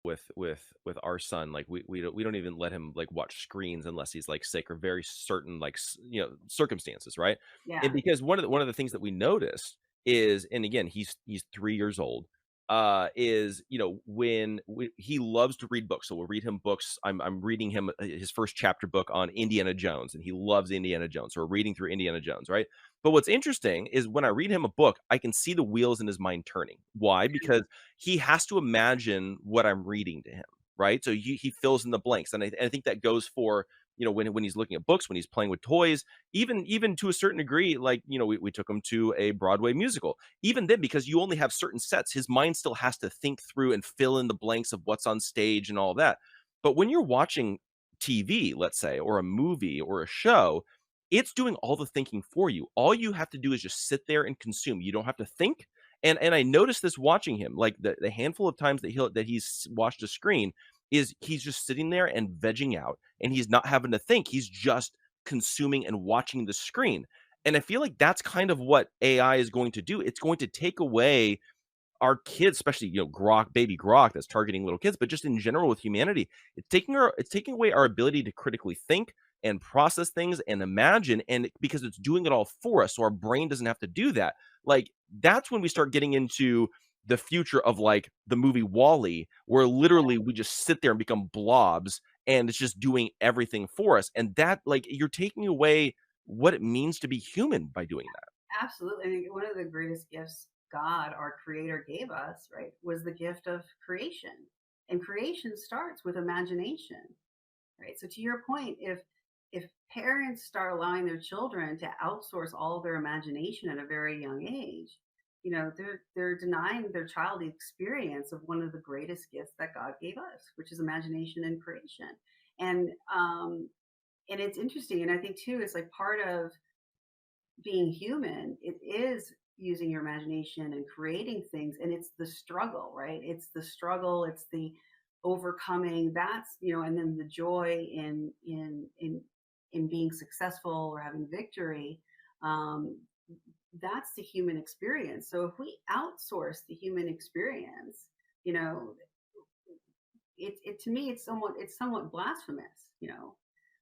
with our son. Like we don't even let him like watch screens unless he's like sick or very certain like circumstances, right? And Yeah. because one of the things that we noticed is, and again, he's 3 years old, is, when he loves to read books, so we'll read him books. I'm reading him his first chapter book on Indiana Jones, and he loves Indiana Jones, so we're reading through Indiana Jones, right? But what's interesting is when I read him a book, I can see the wheels in his mind turning. Why? Because he has to imagine what I'm reading to him, right? So he fills in the blanks, and I think that goes for, when he's looking at books, when he's playing with toys, even to a certain degree. Like, we took him to a Broadway musical. Even then, because you only have certain sets, his mind still has to think through and fill in the blanks of what's on stage and all that. But when you're watching TV, let's say, or a movie or a show, it's doing all the thinking for you. All you have to do is just sit there and consume. You don't have to think. And I noticed this watching him, like the handful of times that he's watched a screen, is he's just sitting there and vegging out, and he's not having to think. He's just consuming and watching the screen. And I feel like that's kind of what AI is going to do. It's going to take away our kids, especially, Grok, baby Grok, that's targeting little kids, but just in general with humanity, it's taking away our ability to critically think and process things and imagine, and because it's doing it all for us, so our brain doesn't have to do that. Like, that's when we start getting into the future of like the movie Wall-E, where literally we just sit there and become blobs, and it's just doing everything for us. And that, like, you're taking away what it means to be human by doing that. Absolutely. I think one of the greatest gifts God, our creator, gave us, right, was the gift of creation. And creation starts with imagination, right? So to your point, if parents start allowing their children to outsource all of their imagination at a very young age, they're denying their child the experience of one of the greatest gifts that God gave us, which is imagination and creation. And and it's interesting, and I think too, it's like part of being human, it is using your imagination and creating things, and it's the struggle, right? It's the struggle, it's the overcoming, that's, and then the joy in being successful or having victory. um that's the human experience. So if we outsource the human experience, you know it to me, it's somewhat blasphemous,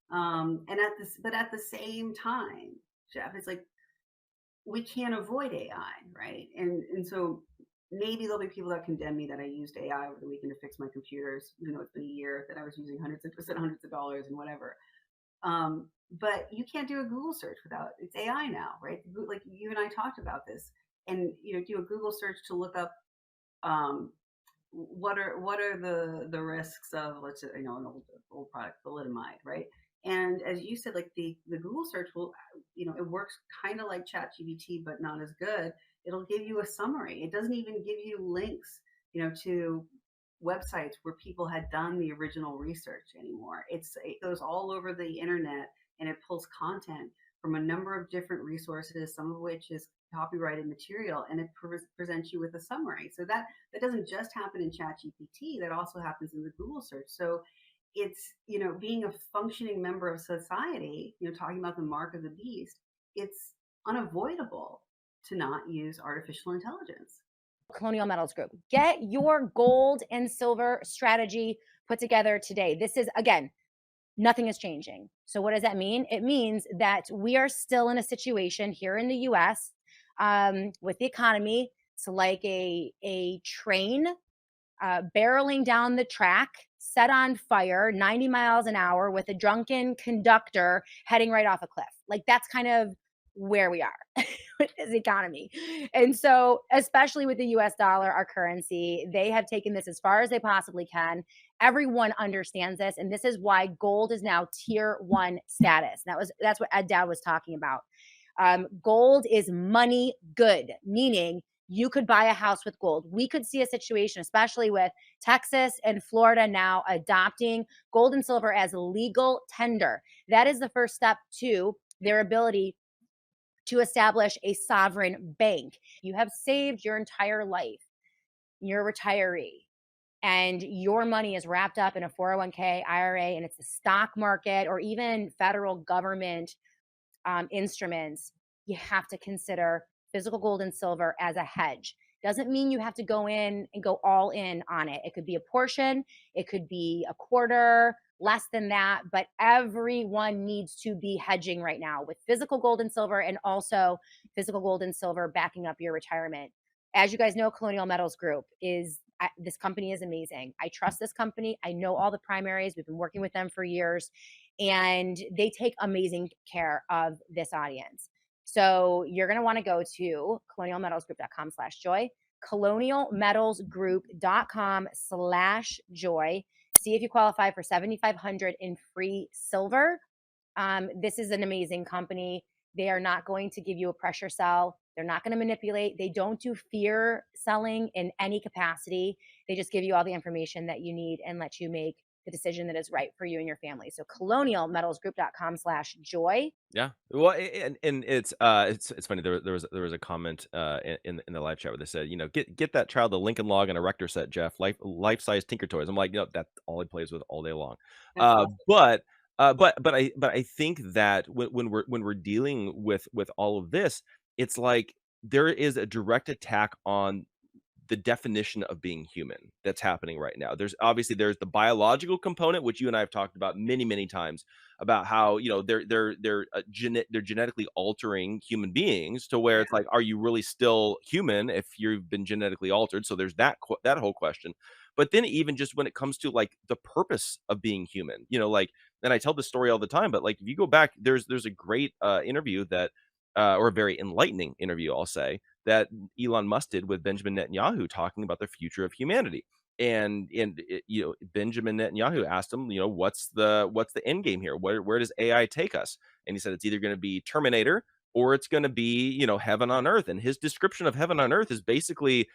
and at the same time, Jeff, it's like we can't avoid AI, right? And so maybe there'll be people that condemn me that I used AI over the weekend to fix my computers. It's been a year that I was using hundreds of dollars and whatever. But you can't do a Google search without it's AI now, right? Like you and I talked about this, and do a Google search to look up um, what are the risks of, let's say, an old product, thalidomide, right? And as you said, like the Google search will, it works kind of like ChatGPT, but not as good. It'll give you a summary. It doesn't even give you links, to websites where people had done the original research anymore. It goes all over the internet, and it pulls content from a number of different resources, some of which is copyrighted material, and it presents you with a summary. So that doesn't just happen in ChatGPT. That also happens in the Google search. So it's, being a functioning member of society, talking about the mark of the beast, it's unavoidable to not use artificial intelligence. Colonial Metals Group. Get your gold and silver strategy put together today. This is, again, nothing is changing. So, what does that mean? It means that we are still in a situation here in the US, with the economy. It's like a train barreling down the track, set on fire, 90 miles an hour, with a drunken conductor heading right off a cliff. Like, that's kind of where we are with this economy. And so, especially with the US dollar, our currency, they have taken this as far as they possibly can. Everyone understands this. And this is why gold is now tier one status. That's what Ed Dowd was talking about. Gold is money good, meaning you could buy a house with gold. We could see a situation, especially with Texas and Florida now adopting gold and silver as legal tender. That is the first step to their ability to establish a sovereign bank. You have saved your entire life, you're a retiree, and your money is wrapped up in a 401k, IRA, and it's the stock market or even federal government instruments. You have to consider physical gold and silver as a hedge. Doesn't mean you have to go in and go all in on it. It could be a portion, it could be a quarter, less than that, but everyone needs to be hedging right now with physical gold and silver, and also physical gold and silver backing up your retirement. As you guys know, Colonial Metals Group is this company is amazing. I trust this company. I know all the primaries. We've been working with them for years, and they take amazing care of this audience. So you're going to want to go to colonialmetalsgroup.com/joy, colonialmetalsgroup.com/joy. See if you qualify for $7,500 in free silver. This is an amazing company. They are not going to give you a pressure sell. They're not going to manipulate. They don't do fear selling in any capacity. They just give you all the information that you need and let you make the decision that is right for you and your family. So colonialmetalsgroup.com/joy. Yeah. Well, and it's funny. There was a comment in the live chat where they said, get that child a Lincoln Log and a Rector set, Jeff, life size Tinker Toys. I'm like, that's all he plays with all day long. That's awesome. But I think that when we're dealing with all of this, it's like there is a direct attack on the definition of being human that's happening right now. There's the biological component, which you and I have talked about many times, about how they're genetically altering human beings to where it's like, are you really still human if you've been genetically altered? So there's that whole question. But then even just when it comes to like the purpose of being human, and I tell this story all the time, but like if you go back, there's a great interview that or a very enlightening interview, I'll say, that Elon Musk did with Benjamin Netanyahu talking about the future of humanity. And Benjamin Netanyahu asked him, what's the end game here? Where does AI take us? And he said it's either going to be Terminator or it's going to be, heaven on earth. And his description of heaven on earth is basically,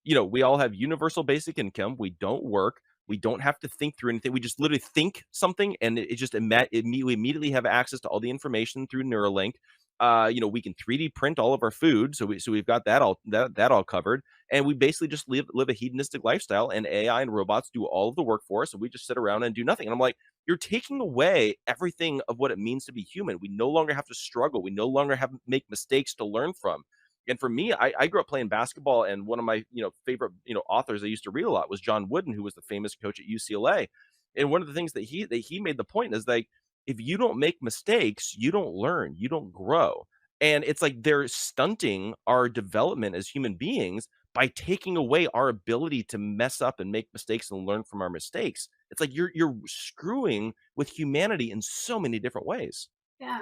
we all have universal basic income. We don't work. We don't have to think through anything. We just literally think something, and we immediately have access to all the information through Neuralink. We can 3D print all of our food, so we've got that all covered, and we basically just live a hedonistic lifestyle, and AI and robots do all of the work for us, and we just sit around and do nothing. And I'm like, you're taking away everything of what it means to be human. We no longer have to struggle. We no longer have to make mistakes to learn from. And for me, I grew up playing basketball, and one of my favorite authors I used to read a lot was John Wooden, who was the famous coach at UCLA. And one of the things that he made the point is like, if you don't make mistakes, you don't learn, you don't grow. And it's like they're stunting our development as human beings by taking away our ability to mess up and make mistakes and learn from our mistakes. It's like you're screwing with humanity in so many different ways. Yeah,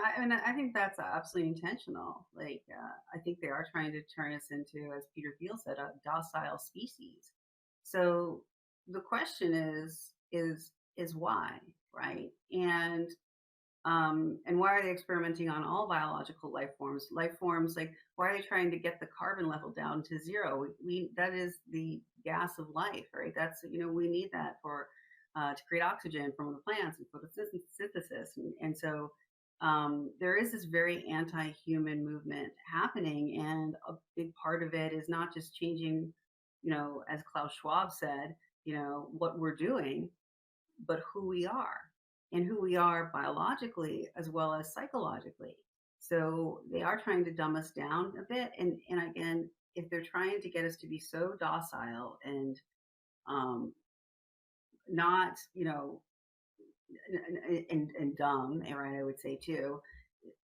I think that's absolutely intentional. Like, I think they are trying to turn us into, as Peter Thiel said, a docile species. So the question is why, right? And why are they experimenting on all biological life forms? Life forms, like, why are they trying to get the carbon level down to zero? We that is the gas of life, right? That's we need that for to create oxygen from the plants and photosynthesis, and so there is this very anti-human movement happening, and a big part of it is not just changing, as Klaus Schwab said, what we're doing, but who we are, and who we are biologically as well as psychologically. So they are trying to dumb us down a bit. And again, if they're trying to get us to be so docile and not, and dumb, right, I would say too,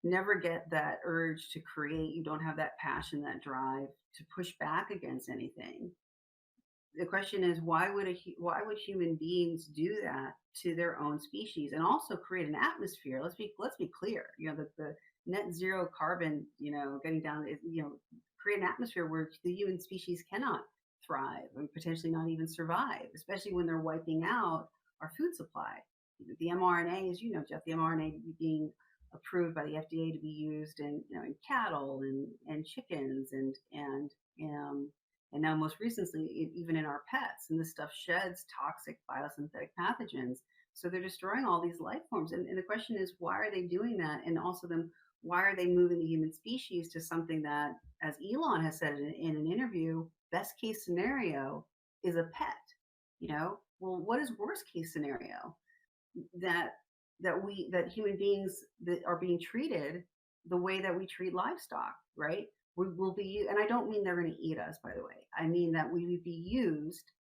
never get that urge to create. You don't have that passion, that drive to push back against anything. The question is, why would human beings do that to their own species, and also create an atmosphere? Let's be clear. The net zero carbon, getting down, create an atmosphere where the human species cannot thrive and potentially not even survive, especially when they're wiping out our food supply. The mRNA, as you know, Jeff, the mRNA being approved by the FDA to be used in cattle and chickens and now most recently even in our pets. And this stuff sheds toxic biosynthetic pathogens. So they're destroying all these life forms. And the question is, why are they doing that? And also then, why are they moving the human species to something that, as Elon has said in an interview, best case scenario is a pet? Well, what is worst case scenario? That human beings that are being treated the way that we treat livestock, right? We will be, and I don't mean they're going to eat us, by the way. I mean that we would be used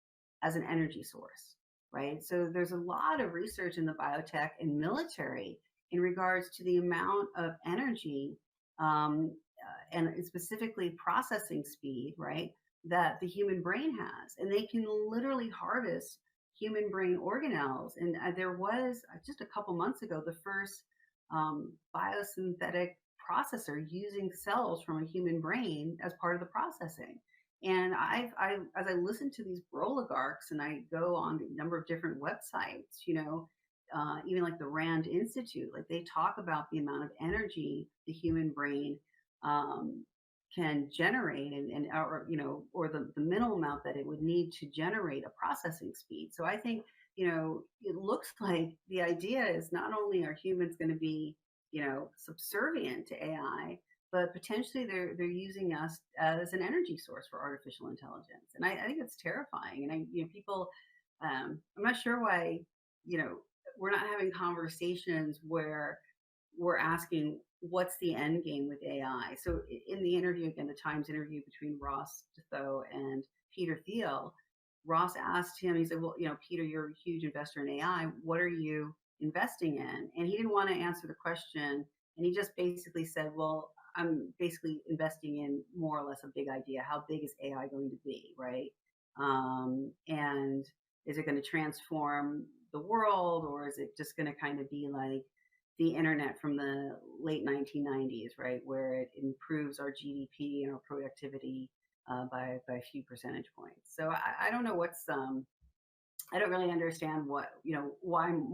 as an energy source, right? So there's a lot of research in the biotech and military in regards to the amount of energy and specifically processing speed, right, that the human brain has. And they can literally harvest human brain organelles. And there was just a couple months ago the first biosynthetic processor using cells from a human brain as part of the processing. And as I listen to these oligarchs and I go on a number of different websites, even like the Rand Institute, like they talk about the amount of energy the human brain um, can generate or the minimal amount that it would need to generate a processing speed. So I think, it looks like the idea is not only are humans going to be, subservient to AI, but potentially they're using us as an energy source for artificial intelligence. And I think it's terrifying. And people, I'm not sure why, you know, we're not having conversations where we're asking what's the end game with AI. So in the interview, again, the Times interview between Ross Defoe and Peter Thiel, Ross asked him, he said, well, Peter, you're a huge investor in AI. What are you investing in? And he didn't want to answer the question. And he just basically said, well, I'm basically investing in more or less a big idea. How big is AI going to be, right? And is it going to transform the world, or is it just going to kind of be like the internet from the late 1990s, right, where it improves our GDP and our productivity by a few percentage points? So I don't know I don't really understand why